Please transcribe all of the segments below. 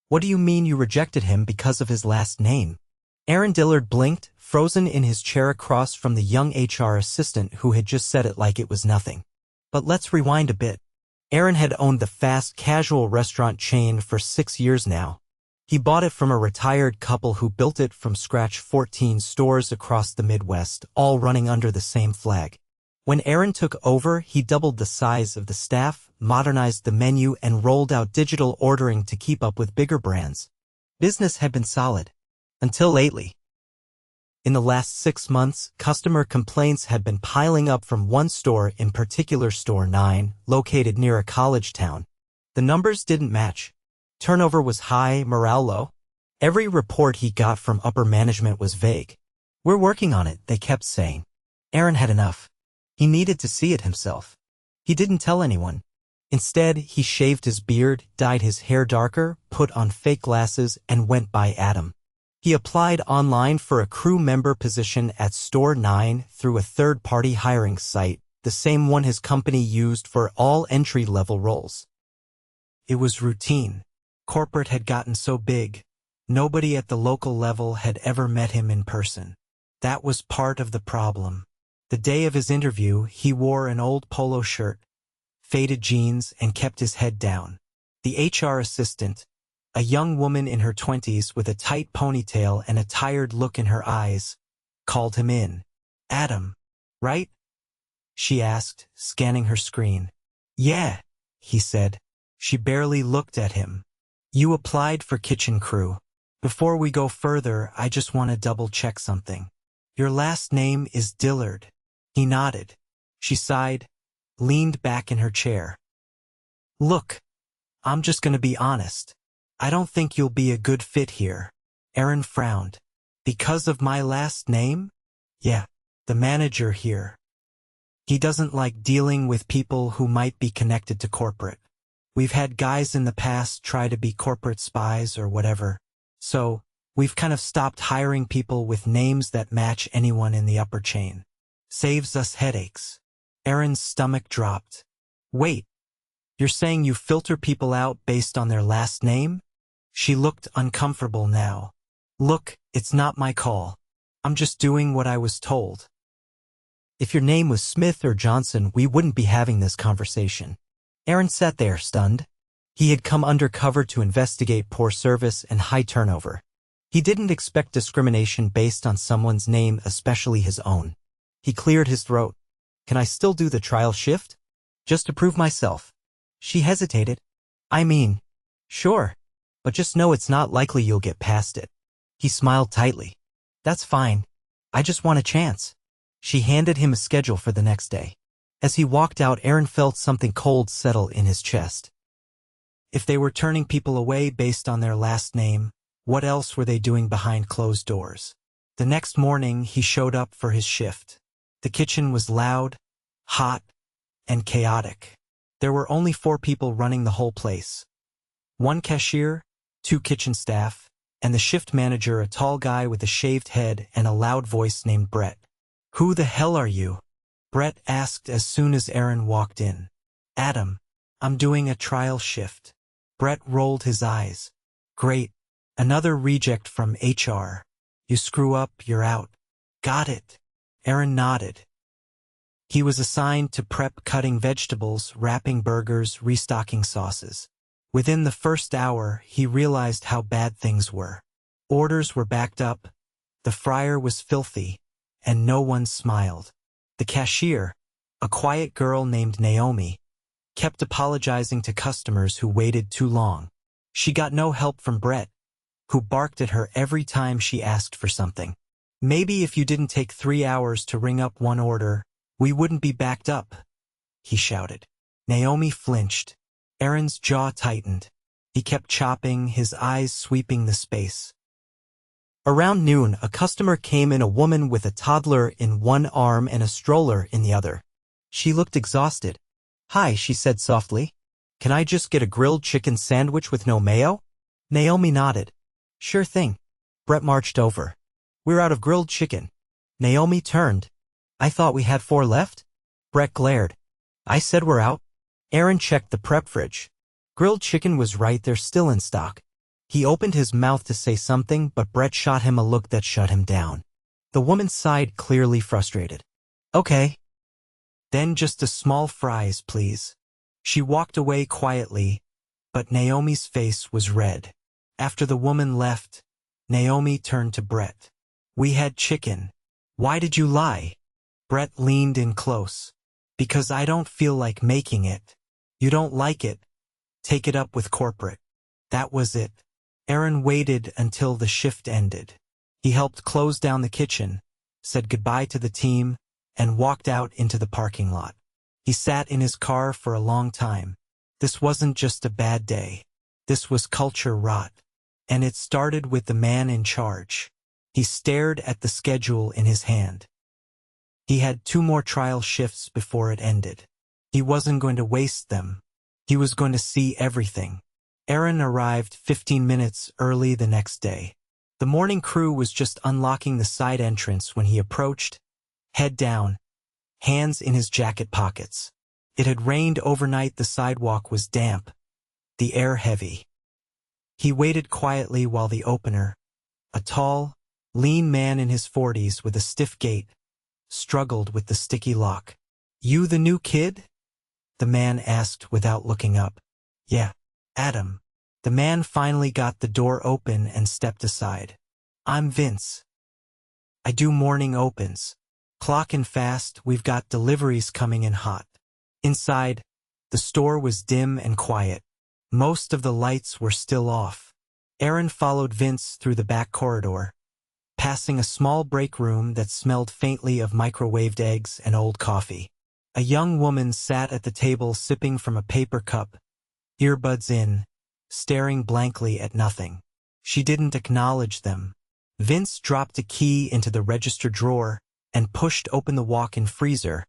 What do you mean you rejected him because of his last name? Aaron Dillard blinked, frozen in his chair across from the young HR assistant who had just said it like it was nothing. But let's rewind a bit. Aaron had owned the fast casual restaurant chain for 6 years now. He bought it from a retired couple who built it from scratch, 14 stores across the Midwest, all running under the same flag. When Aaron took over, he doubled the size of the staff, modernized the menu, and rolled out digital ordering to keep up with bigger brands. Business had been solid. Until lately. In the last 6 months, customer complaints had been piling up from one store, in particular Store 9, located near a college town. The numbers didn't match. Turnover was high, morale low. Every report he got from upper management was vague. "We're working on it," they kept saying. Aaron had enough. He needed to see it himself. He didn't tell anyone. Instead, he shaved his beard, dyed his hair darker, put on fake glasses, and went by Adam. He applied online for a crew member position at Store 9 through a third-party hiring site, the same one his company used for all entry-level roles. It was routine. Corporate had gotten so big, nobody at the local level had ever met him in person. That was part of the problem. The day of his interview, he wore an old polo shirt, faded jeans, and kept his head down. The HR assistant, a young woman in her 20s with a tight ponytail and a tired look in her eyes, called him in. "Adam, right?" she asked, scanning her screen. "Yeah," he said. She barely looked at him. "You applied for kitchen crew. Before we go further, I just want to double-check something. Your last name is Dillard." He nodded. She sighed, leaned back in her chair. "Look, I'm just going to be honest. I don't think you'll be a good fit here." Aaron frowned. "Because of my last name?" "Yeah, the manager here. He doesn't like dealing with people who might be connected to corporate. We've had guys in the past try to be corporate spies or whatever. So, we've kind of stopped hiring people with names that match anyone in the upper chain. Saves us headaches." Aaron's stomach dropped. "Wait, you're saying you filter people out based on their last name?" She looked uncomfortable now. "Look, it's not my call. I'm just doing what I was told. If your name was Smith or Johnson, we wouldn't be having this conversation." Aaron sat there, stunned. He had come undercover to investigate poor service and high turnover. He didn't expect discrimination based on someone's name, especially his own. He cleared his throat. "Can I still do the trial shift? Just to prove myself?" She hesitated. "I mean, sure, but just know it's not likely you'll get past it." He smiled tightly. "That's fine. I just want a chance." She handed him a schedule for the next day. As he walked out, Aaron felt something cold settle in his chest. If they were turning people away based on their last name, what else were they doing behind closed doors? The next morning, he showed up for his shift. The kitchen was loud, hot, and chaotic. There were only 4 people running the whole place. 1 cashier, 2 kitchen staff, and the shift manager, a tall guy with a shaved head and a loud voice named Brett. "Who the hell are you?" Brett asked as soon as Aaron walked in. "Adam, I'm doing a trial shift." Brett rolled his eyes. "Great. Another reject from HR. You screw up, you're out." "Got it." Aaron nodded. He was assigned to prep cutting vegetables, wrapping burgers, restocking sauces. Within the first hour, he realized how bad things were. Orders were backed up, the fryer was filthy, and no one smiled. The cashier, a quiet girl named Naomi, kept apologizing to customers who waited too long. She got no help from Brett, who barked at her every time she asked for something. "Maybe if you didn't take 3 hours to ring up one order, we wouldn't be backed up," he shouted. Naomi flinched. Aaron's jaw tightened. He kept chopping, his eyes sweeping the space. Around noon, a customer came in, a woman with a toddler in one arm and a stroller in the other. She looked exhausted. "Hi," she said softly. "Can I just get a grilled chicken sandwich with no mayo?" Naomi nodded. "Sure thing." Brett marched over. "We're out of grilled chicken." Naomi turned. "I thought we had 4 left?" Brett glared. "I said we're out." Aaron checked the prep fridge. Grilled chicken was right there, still in stock. He opened his mouth to say something, but Brett shot him a look that shut him down. The woman sighed, clearly frustrated. Okay. Then just a small fries, please. She walked away quietly, but Naomi's face was red. After the woman left, Naomi turned to Brett. We had chicken. Why did you lie? Brett leaned in close. Because I don't feel like making it. You don't like it. Take it up with corporate. That was it. Aaron waited until the shift ended. He helped close down the kitchen, said goodbye to the team, and walked out into the parking lot. He sat in his car for a long time. This wasn't just a bad day. This was culture rot. And it started with the man in charge. He stared at the schedule in his hand. He had 2 more trial shifts before it ended. He wasn't going to waste them. He was going to see everything. Aaron arrived 15 minutes early the next day. The morning crew was just unlocking the side entrance when he approached, head down, hands in his jacket pockets. It had rained overnight. The sidewalk was damp, the air heavy. He waited quietly while the opener, a tall, lean man in his 40s with a stiff gait, struggled with the sticky lock. You the new kid? The man asked without looking up. Yeah, Adam. The man finally got the door open and stepped aside. I'm Vince. I do morning opens. Clocking fast, we've got deliveries coming in hot. Inside, the store was dim and quiet. Most of the lights were still off. Aaron followed Vince through the back corridor, passing a small break room that smelled faintly of microwaved eggs and old coffee. A young woman sat at the table sipping from a paper cup, earbuds in, staring blankly at nothing. She didn't acknowledge them. Vince dropped a key into the register drawer and pushed open the walk-in freezer,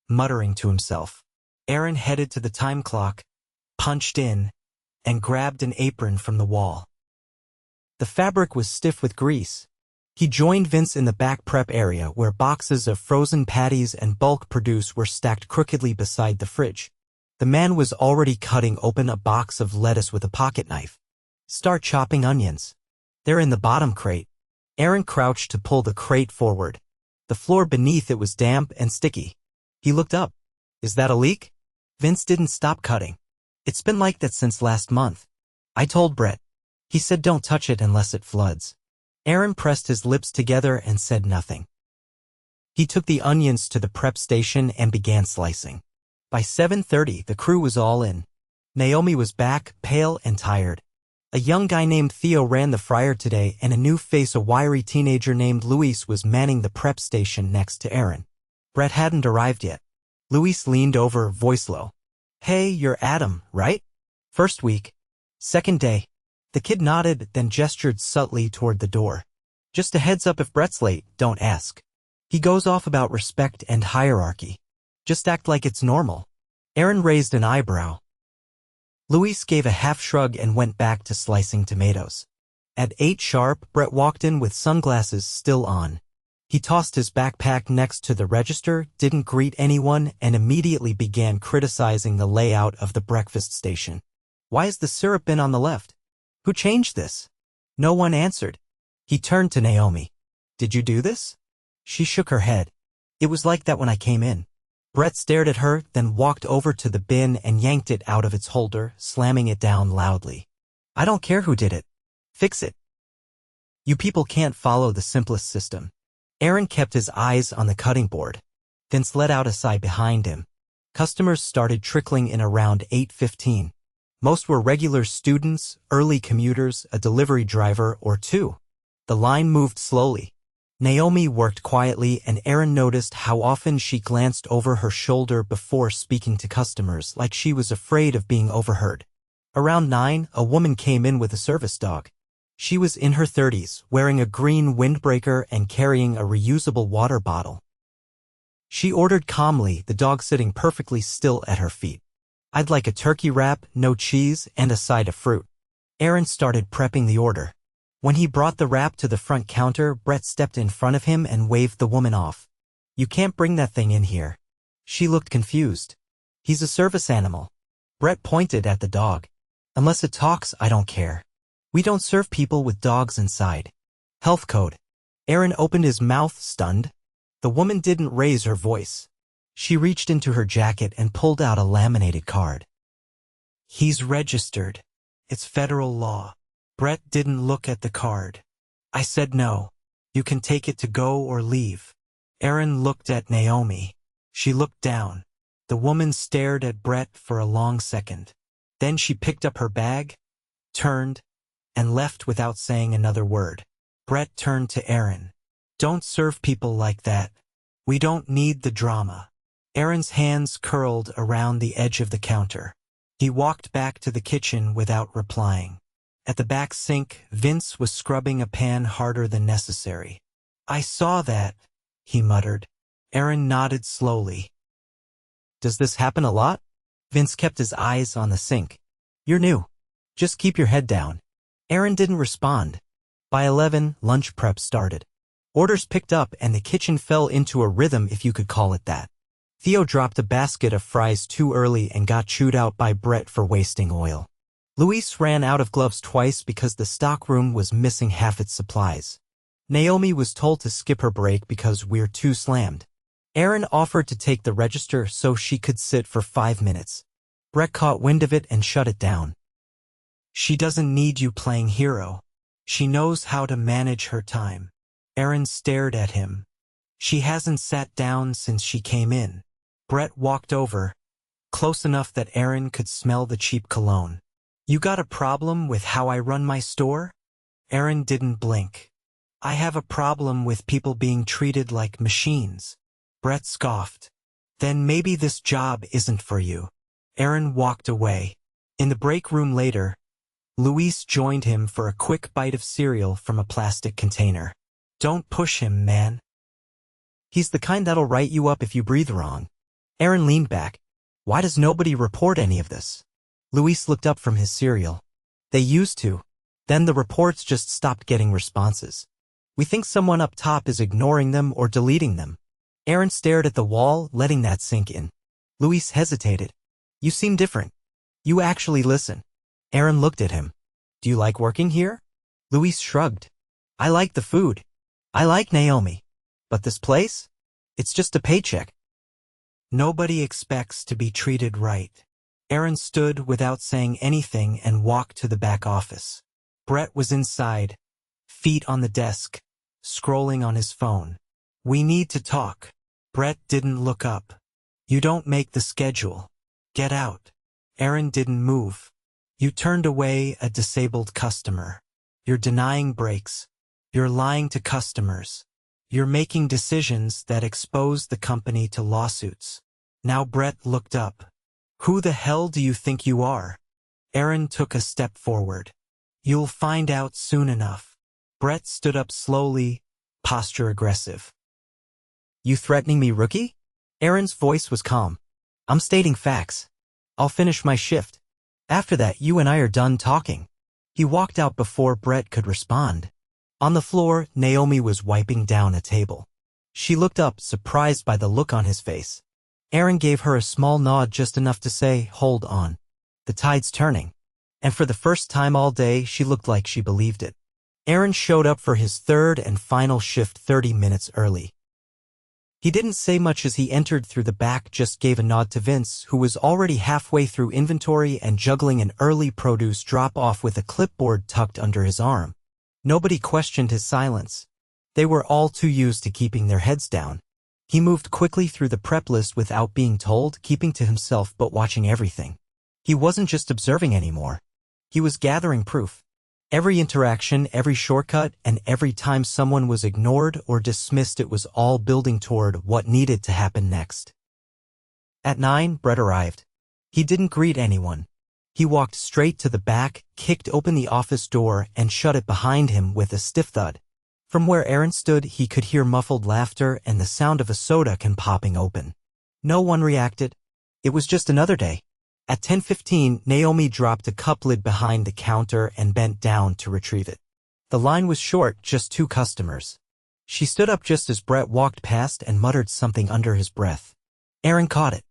muttering to himself. Aaron headed to the time clock, punched in, and grabbed an apron from the wall. The fabric was stiff with grease. He joined Vince in the back prep area where boxes of frozen patties and bulk produce were stacked crookedly beside the fridge. The man was already cutting open a box of lettuce with a pocket knife. Start chopping onions. They're in the bottom crate. Aaron crouched to pull the crate forward. The floor beneath it was damp and sticky. He looked up. Is that a leak? Vince didn't stop cutting. It's been like that since last month. I told Brett. He said don't touch it unless it floods. Aaron pressed his lips together and said nothing. He took the onions to the prep station and began slicing. By 7:30, the crew was all in. Naomi was back, pale and tired. A young guy named Theo ran the fryer today, and a new face, a wiry teenager named Luis, was manning the prep station next to Aaron. Brett hadn't arrived yet. Luis leaned over, voice low. Hey, you're Adam, right? First week. Second day. The kid nodded, then gestured subtly toward the door. Just a heads up, if Brett's late, don't ask. He goes off about respect and hierarchy. Just act like it's normal. Aaron raised an eyebrow. Luis gave a half shrug and went back to slicing tomatoes. At 8 sharp, Brett walked in with sunglasses still on. He tossed his backpack next to the register, didn't greet anyone, and immediately began criticizing the layout of the breakfast station. Why is the syrup bin on the left? Who changed this? No one answered. He turned to Naomi. Did you do this? She shook her head. It was like that when I came in. Brett stared at her, then walked over to the bin and yanked it out of its holder, slamming it down loudly. I don't care who did it. Fix it. You people can't follow the simplest system. Aaron kept his eyes on the cutting board. Vince let out a sigh behind him. Customers started trickling in around 8:15. Most were regular students, early commuters, a delivery driver or 2. The line moved slowly. Naomi worked quietly, and Aaron noticed how often she glanced over her shoulder before speaking to customers, like she was afraid of being overheard. Around 9, a woman came in with a service dog. She was in her 30s, wearing a green windbreaker and carrying a reusable water bottle. She ordered calmly, the dog sitting perfectly still at her feet. I'd like a turkey wrap, no cheese, and a side of fruit. Aaron started prepping the order. When he brought the wrap to the front counter, Brett stepped in front of him and waved the woman off. You can't bring that thing in here. She looked confused. He's a service animal. Brett pointed at the dog. Unless it talks, I don't care. We don't serve people with dogs inside. Health code. Aaron opened his mouth, stunned. The woman didn't raise her voice. She reached into her jacket and pulled out a laminated card. He's registered. It's federal law. Brett didn't look at the card. I said no. You can take it to go or leave. Aaron looked at Naomi. She looked down. The woman stared at Brett for a long second. Then she picked up her bag, turned, and left without saying another word. Brett turned to Aaron. Don't serve people like that. We don't need the drama. Aaron's hands curled around the edge of the counter. He walked back to the kitchen without replying. At the back sink, Vince was scrubbing a pan harder than necessary. I saw that, he muttered. Aaron nodded slowly. Does this happen a lot? Vince kept his eyes on the sink. You're new. Just keep your head down. Aaron didn't respond. By 11, lunch prep started. Orders picked up and the kitchen fell into a rhythm, if you could call it that. Theo dropped a basket of fries too early and got chewed out by Brett for wasting oil. Luis ran out of gloves twice because the stockroom was missing half its supplies. Naomi was told to skip her break because we're too slammed. Aaron offered to take the register so she could sit for 5 minutes. Brett caught wind of it and shut it down. She doesn't need you playing hero. She knows how to manage her time. Aaron stared at him. She hasn't sat down since she came in. Brett walked over, close enough that Aaron could smell the cheap cologne. You got a problem with how I run my store? Aaron didn't blink. I have a problem with people being treated like machines. Brett scoffed. Then maybe this job isn't for you. Aaron walked away. In the break room later, Luis joined him for a quick bite of cereal from a plastic container. Don't push him, man. He's the kind that'll write you up if you breathe wrong. Aaron leaned back. Why does nobody report any of this? Luis looked up from his cereal. They used to. Then the reports just stopped getting responses. We think someone up top is ignoring them or deleting them. Aaron stared at the wall, letting that sink in. Luis hesitated. You seem different. You actually listen. Aaron looked at him. Do you like working here? Luis shrugged. I like the food. I like Naomi. But this place? It's just a paycheck. Nobody expects to be treated right. Aaron stood without saying anything and walked to the back office. Brett was inside, feet on the desk, scrolling on his phone. We need to talk. Brett didn't look up. You don't make the schedule. Get out. Aaron didn't move. You turned away a disabled customer. You're denying breaks. You're lying to customers. You're making decisions that expose the company to lawsuits. Now Brett looked up. Who the hell do you think you are? Aaron took a step forward. You'll find out soon enough. Brett stood up slowly, posture aggressive. You threatening me, rookie? Aaron's voice was calm. I'm stating facts. I'll finish my shift. After that, you and I are done talking. He walked out before Brett could respond. On the floor, Naomi was wiping down a table. She looked up, surprised by the look on his face. Aaron gave her a small nod, just enough to say, hold on. The tide's turning. And for the first time all day, she looked like she believed it. Aaron showed up for his third and final shift 30 minutes early. He didn't say much as he entered through the back, just gave a nod to Vince, who was already halfway through inventory and juggling an early produce drop-off with a clipboard tucked under his arm. Nobody questioned his silence. They were all too used to keeping their heads down. He moved quickly through the prep list without being told, keeping to himself but watching everything. He wasn't just observing anymore. He was gathering proof. Every interaction, every shortcut, and every time someone was ignored or dismissed, it was all building toward what needed to happen next. At 9, Brett arrived. He didn't greet anyone. He walked straight to the back, kicked open the office door, and shut it behind him with a stiff thud. From where Aaron stood, he could hear muffled laughter and the sound of a soda can popping open. No one reacted. It was just another day. At 10:15, Naomi dropped a cup lid behind the counter and bent down to retrieve it. The line was short, just 2 customers. She stood up just as Brett walked past and muttered something under his breath. Aaron caught it.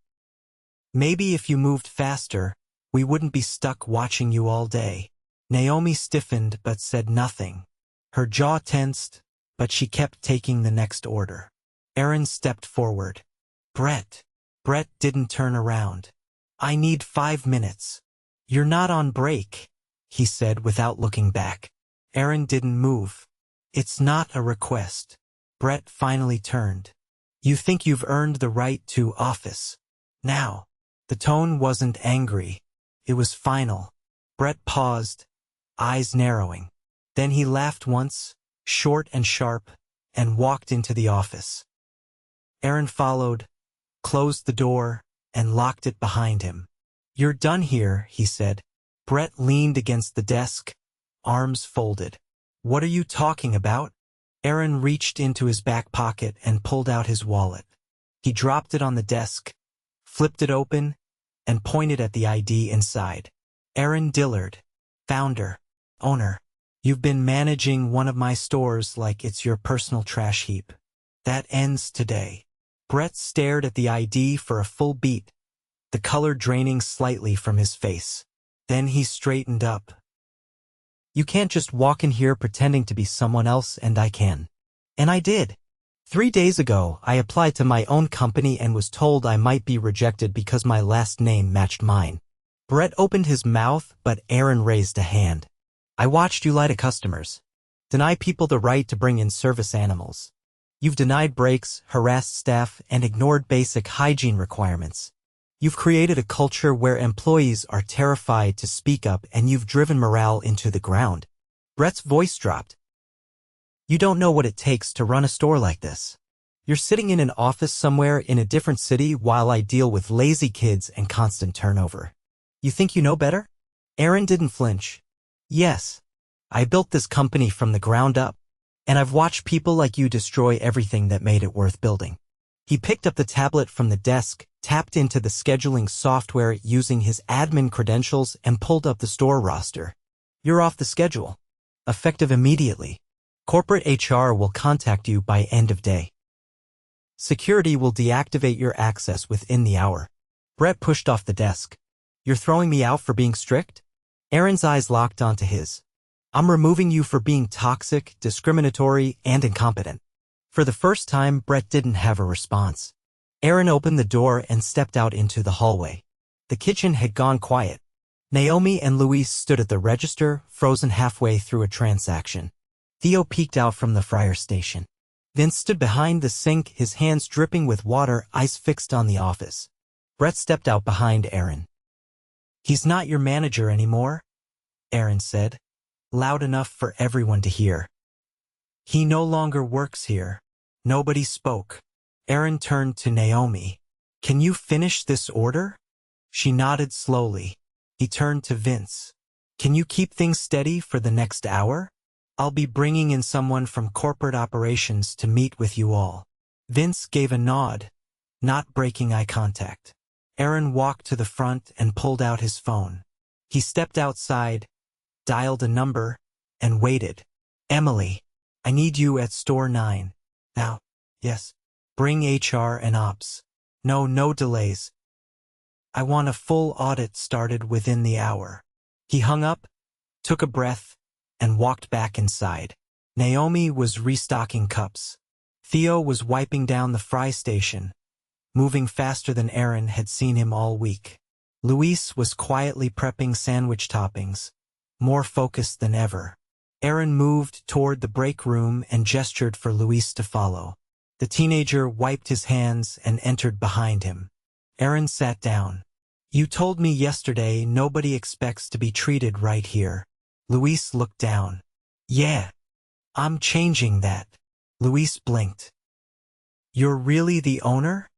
Maybe if you moved faster, we wouldn't be stuck watching you all day. Naomi stiffened but said nothing. Her jaw tensed, but she kept taking the next order. Aaron stepped forward. Brett. Brett didn't turn around. I need 5 minutes. You're not on break, he said without looking back. Aaron didn't move. It's not a request. Brett finally turned. You think you've earned the right to office. Now. The tone wasn't angry. It was final. Brett paused, eyes narrowing. Then he laughed once, short and sharp, and walked into the office. Aaron followed, closed the door, and locked it behind him. You're done here, he said. Brett leaned against the desk, arms folded. What are you talking about? Aaron reached into his back pocket and pulled out his wallet. He dropped it on the desk, flipped it open, and pointed at the ID inside. Aaron Dillard, founder, owner. You've been managing one of my stores like it's your personal trash heap. That ends today. Brett stared at the ID for a full beat, the color draining slightly from his face. Then he straightened up. You can't just walk in here pretending to be someone else, and I can. And I did. 3 days ago, I applied to my own company and was told I might be rejected because my last name matched mine. Brett opened his mouth, but Aaron raised a hand. I watched you lie to customers. Deny people the right to bring in service animals. You've denied breaks, harassed staff, and ignored basic hygiene requirements. You've created a culture where employees are terrified to speak up, and you've driven morale into the ground. Brett's voice dropped. You don't know what it takes to run a store like this. You're sitting in an office somewhere in a different city while I deal with lazy kids and constant turnover. You think you know better? Aaron didn't flinch. Yes. I built this company from the ground up, and I've watched people like you destroy everything that made it worth building. He picked up the tablet from the desk, tapped into the scheduling software using his admin credentials, and pulled up the store roster. You're off the schedule. Effective immediately. Corporate HR will contact you by end of day. Security will deactivate your access within the hour. Brett pushed off the desk. You're throwing me out for being strict? Aaron's eyes locked onto his. I'm removing you for being toxic, discriminatory, and incompetent. For the first time, Brett didn't have a response. Aaron opened the door and stepped out into the hallway. The kitchen had gone quiet. Naomi and Luis stood at the register, frozen halfway through a transaction. Theo peeked out from the fryer station. Vince stood behind the sink, his hands dripping with water, eyes fixed on the office. Brett stepped out behind Aaron. He's not your manager anymore, Aaron said, loud enough for everyone to hear. He no longer works here. Nobody spoke. Aaron turned to Naomi. Can you finish this order? She nodded slowly. He turned to Vince. Can you keep things steady for the next hour? I'll be bringing in someone from corporate operations to meet with you all. Vince gave a nod, not breaking eye contact. Aaron walked to the front and pulled out his phone. He stepped outside, dialed a number, and waited. Emily, I need you at store 9. Now. Yes. Bring HR and ops. No delays. I want a full audit started within the hour. He hung up, took a breath, and walked back inside. Naomi was restocking cups. Theo was wiping down the fry station, moving faster than Aaron had seen him all week. Luis was quietly prepping sandwich toppings, more focused than ever. Aaron moved toward the break room and gestured for Luis to follow. The teenager wiped his hands and entered behind him. Aaron sat down. You told me yesterday nobody expects to be treated right here. Luis looked down. Yeah. I'm changing that. Luis blinked. You're really the owner?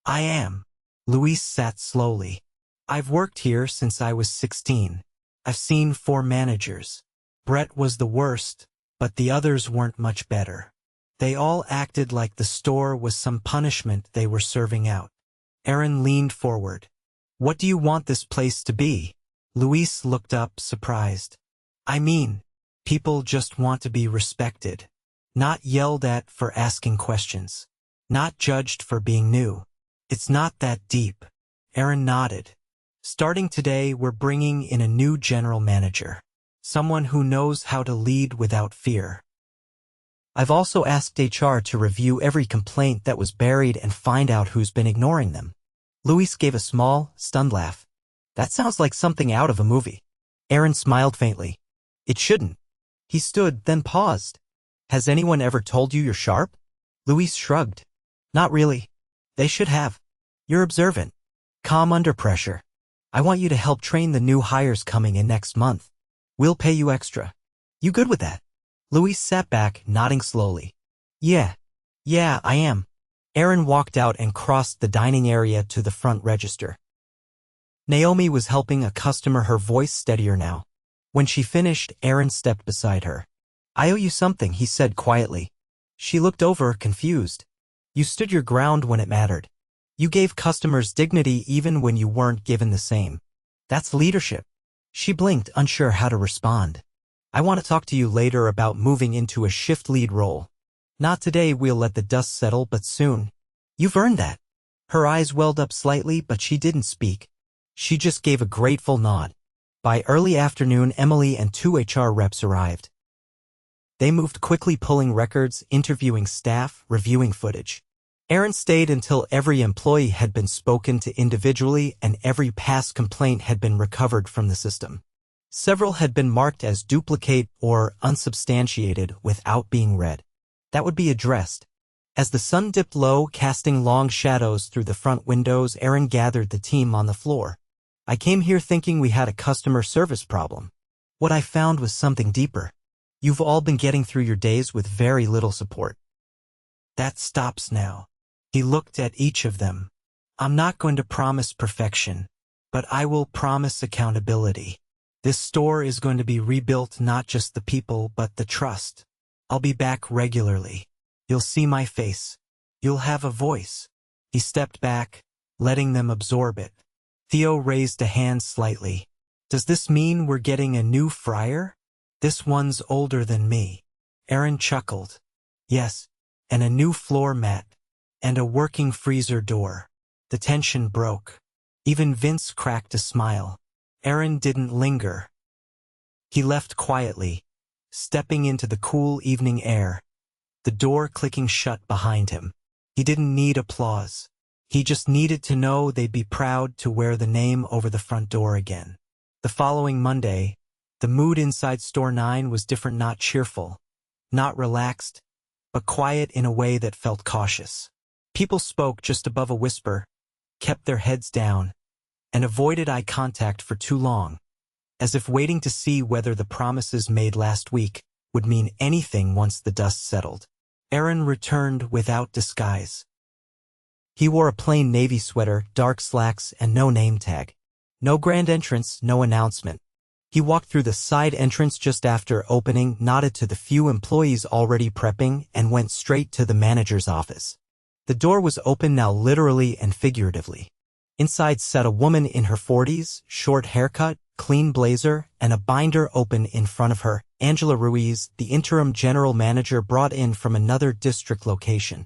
I am. Luis sat slowly. I've worked here since I was 16. I've seen 4 managers. Brett was the worst, but the others weren't much better. They all acted like the store was some punishment they were serving out. Aaron leaned forward. What do you want this place to be? Luis looked up, surprised. I mean, people just want to be respected. Not yelled at for asking questions. Not judged for being new. It's not that deep. Aaron nodded. Starting today, we're bringing in a new general manager. Someone who knows how to lead without fear. I've also asked HR to review every complaint that was buried and find out who's been ignoring them. Luis gave a small, stunned laugh. That sounds like something out of a movie. Aaron smiled faintly. It shouldn't. He stood, then paused. Has anyone ever told you you're sharp? Luis shrugged. Not really. They should have. You're observant. Calm under pressure. I want you to help train the new hires coming in next month. We'll pay you extra. You good with that? Luis sat back, nodding slowly. Yeah, I am. Aaron walked out and crossed the dining area to the front register. Naomi was helping a customer, her voice steadier now. When she finished, Aaron stepped beside her. I owe you something, he said quietly. She looked over, confused. You stood your ground when it mattered. You gave customers dignity even when you weren't given the same. That's leadership. She blinked, unsure how to respond. I want to talk to you later about moving into a shift lead role. Not today, we'll let the dust settle, but soon. You've earned that. Her eyes welled up slightly, but she didn't speak. She just gave a grateful nod. By early afternoon, Emily and 2 HR reps arrived. They moved quickly, pulling records, interviewing staff, reviewing footage. Aaron stayed until every employee had been spoken to individually and every past complaint had been recovered from the system. Several had been marked as duplicate or unsubstantiated without being read. That would be addressed. As the sun dipped low, casting long shadows through the front windows, Aaron gathered the team on the floor. I came here thinking we had a customer service problem. What I found was something deeper. You've all been getting through your days with very little support. That stops now. He looked at each of them. I'm not going to promise perfection, but I will promise accountability. This store is going to be rebuilt, not just the people, but the trust. I'll be back regularly. You'll see my face. You'll have a voice. He stepped back, letting them absorb it. Theo raised a hand slightly. Does this mean we're getting a new fryer? This one's older than me. Aaron chuckled. Yes, and a new floor mat. And a working freezer door. The tension broke. Even Vince cracked a smile. Aaron didn't linger. He left quietly, stepping into the cool evening air, the door clicking shut behind him. He didn't need applause. He just needed to know they'd be proud to wear the name over the front door again. The following Monday, the mood inside Store 9 was different, not cheerful, not relaxed, but quiet in a way that felt cautious. People spoke just above a whisper, kept their heads down, and avoided eye contact for too long, as if waiting to see whether the promises made last week would mean anything once the dust settled. Aaron returned without disguise. He wore a plain navy sweater, dark slacks, and no name tag. No grand entrance, no announcement. He walked through the side entrance just after opening, nodded to the few employees already prepping, and went straight to the manager's office. The door was open now, literally and figuratively. Inside sat a woman in her 40s, short haircut, clean blazer, and a binder open in front of her, Angela Ruiz, the interim general manager brought in from another district location.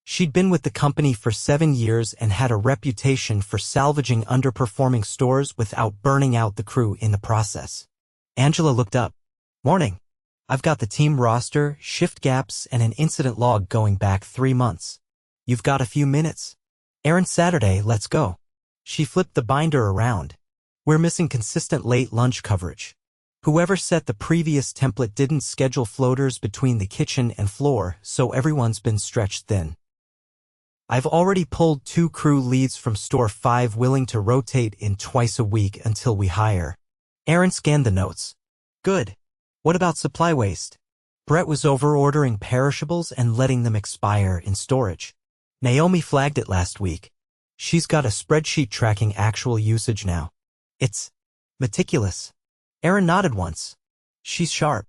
She'd been with the company for 7 years and had a reputation for salvaging underperforming stores without burning out the crew in the process. Angela looked up. Morning. I've got the team roster, shift gaps, and an incident log going back 3 months. You've got a few minutes? Aaron, Saturday, let's go. She flipped the binder around. We're missing consistent late lunch coverage. Whoever set the previous template didn't schedule floaters between the kitchen and floor, so everyone's been stretched thin. I've already pulled 2 crew leads from Store 5 willing to rotate in twice a week until we hire. Aaron scanned the notes. Good. What about supply waste? Brett was over-ordering perishables and letting them expire in storage. Naomi flagged it last week. She's got a spreadsheet tracking actual usage now. It's meticulous. Aaron nodded once. She's sharp.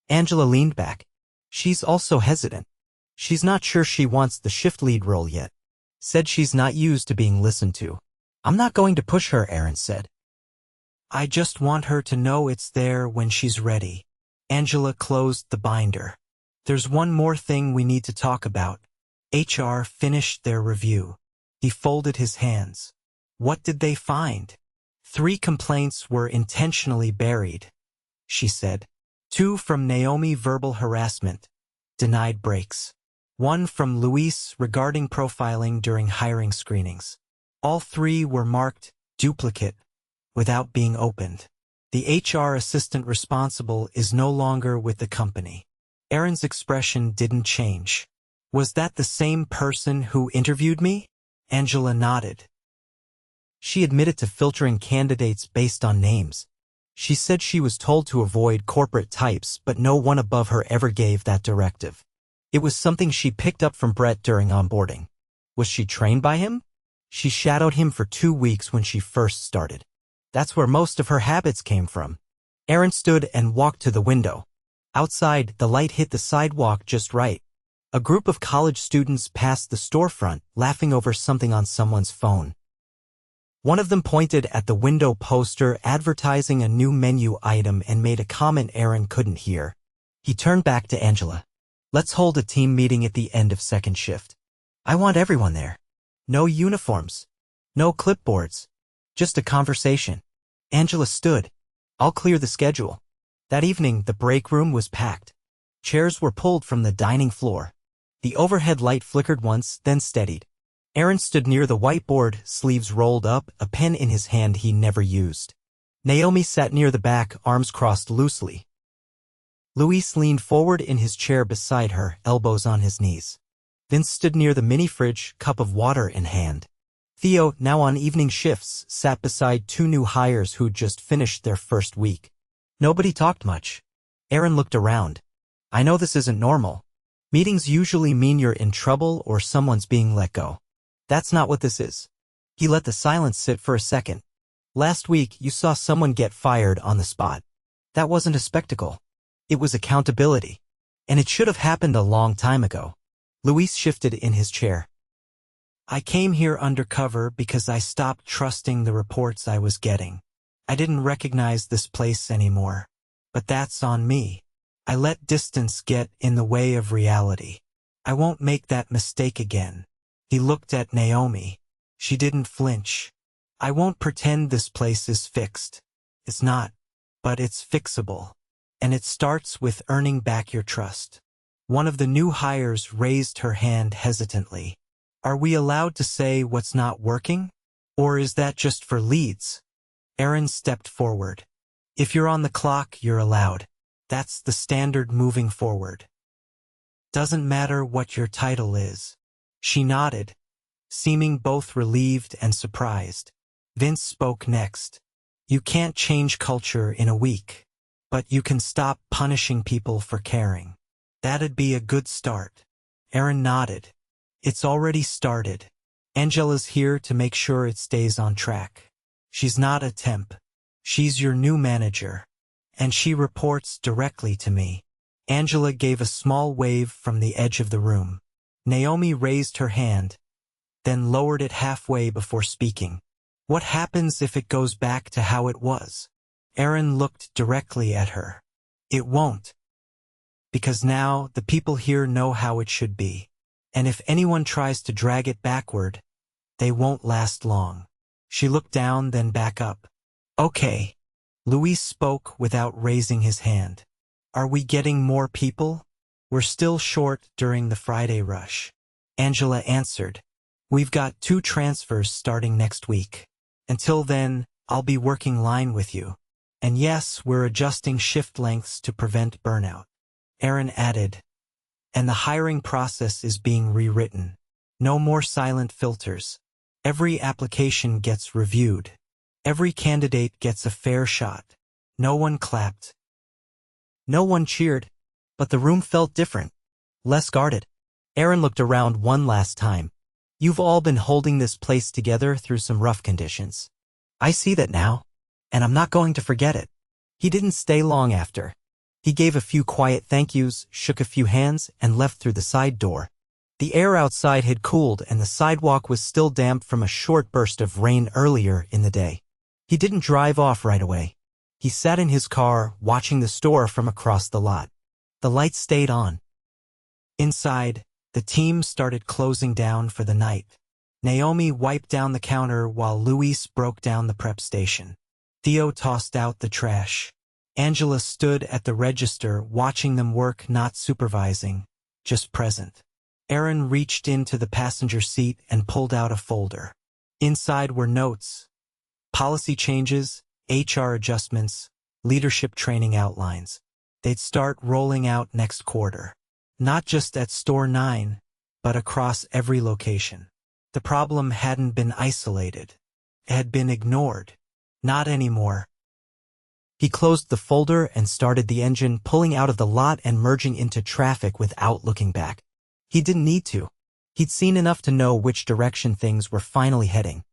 Angela leaned back. She's also hesitant. She's not sure she wants the shift lead role yet. Said she's not used to being listened to. I'm not going to push her, Aaron said. I just want her to know it's there when she's ready. Angela closed the binder. There's one more thing we need to talk about. HR finished their review. He folded his hands. What did they find? 3 complaints were intentionally buried. she said. 2 from Naomi, verbal harassment, denied breaks. 1 from Luis regarding profiling during hiring screenings. All 3 were marked duplicate without being opened. The HR assistant responsible is no longer with the company. Aaron's expression didn't change. Was that the same person who interviewed me? Angela nodded. She admitted to filtering candidates based on names. She said she was told to avoid corporate types, but no one above her ever gave that directive. It was something she picked up from Brett during onboarding. Was she trained by him? She shadowed him for 2 weeks when she first started. That's where most of her habits came from. Aaron stood and walked to the window. Outside, the light hit the sidewalk just right. A group of college students passed the storefront, laughing over something on someone's phone. One of them pointed at the window poster advertising a new menu item and made a comment Aaron couldn't hear. He turned back to Angela. Let's hold a team meeting at the end of second shift. I want everyone there. No uniforms. No clipboards. Just a conversation. Angela stood. I'll clear the schedule. That evening, the break room was packed. Chairs were pulled from the dining floor. The overhead light flickered once, then steadied. Aaron stood near the whiteboard, sleeves rolled up, a pen in his hand he never used. Naomi sat near the back, arms crossed loosely. Luis leaned forward in his chair beside her, elbows on his knees. Vince stood near the mini-fridge, cup of water in hand. Theo, now on evening shifts, sat beside 2 new hires who'd just finished their first week. Nobody talked much. Aaron looked around. I know this isn't normal. Meetings usually mean you're in trouble or someone's being let go. That's not what this is. He let the silence sit for a second. Last week, you saw someone get fired on the spot. That wasn't a spectacle. It was accountability. And it should have happened a long time ago. Luis shifted in his chair. I came here undercover because I stopped trusting the reports I was getting. I didn't recognize this place anymore. But that's on me. I let distance get in the way of reality. I won't make that mistake again. He looked at Naomi. She didn't flinch. I won't pretend this place is fixed. It's not. But it's fixable. And it starts with earning back your trust. One of the new hires raised her hand hesitantly. Are we allowed to say what's not working? Or is that just for leads? Aaron stepped forward. If you're on the clock, you're allowed. That's the standard moving forward. Doesn't matter what your title is. She nodded, seeming both relieved and surprised. Vince spoke next. You can't change culture in a week, but you can stop punishing people for caring. That'd be a good start. Aaron nodded. It's already started. Angela's here to make sure it stays on track. She's not a temp. She's your new manager. And she reports directly to me. Angela gave a small wave from the edge of the room. Naomi raised her hand, then lowered it halfway before speaking. What happens if it goes back to how it was? Aaron looked directly at her. It won't. Because now the people here know how it should be. And if anyone tries to drag it backward, they won't last long. She looked down, then back up. Okay. Luis spoke without raising his hand. Are we getting more people? We're still short during the Friday rush. Angela answered. We've got 2 transfers starting next week. Until then, I'll be working line with you. And yes, we're adjusting shift lengths to prevent burnout. Aaron added. And the hiring process is being rewritten. No more silent filters. Every application gets reviewed. Every candidate gets a fair shot. No one clapped. No one cheered. But the room felt different. Less guarded. Aaron looked around one last time. You've all been holding this place together through some rough conditions. I see that now. And I'm not going to forget it. He didn't stay long after. He gave a few quiet thank yous, shook a few hands, and left through the side door. The air outside had cooled and the sidewalk was still damp from a short burst of rain earlier in the day. He didn't drive off right away. He sat in his car, watching the store from across the lot. The lights stayed on. Inside, the team started closing down for the night. Naomi wiped down the counter while Luis broke down the prep station. Theo tossed out the trash. Angela stood at the register watching them work, not supervising, just present. Aaron reached into the passenger seat and pulled out a folder. Inside were notes, policy changes, HR adjustments, leadership training outlines. They'd start rolling out next quarter. Not just at Store 9, but across every location. The problem hadn't been isolated. It had been ignored. Not anymore. He closed the folder and started the engine, pulling out of the lot and merging into traffic without looking back. He didn't need to. He'd seen enough to know which direction things were finally heading.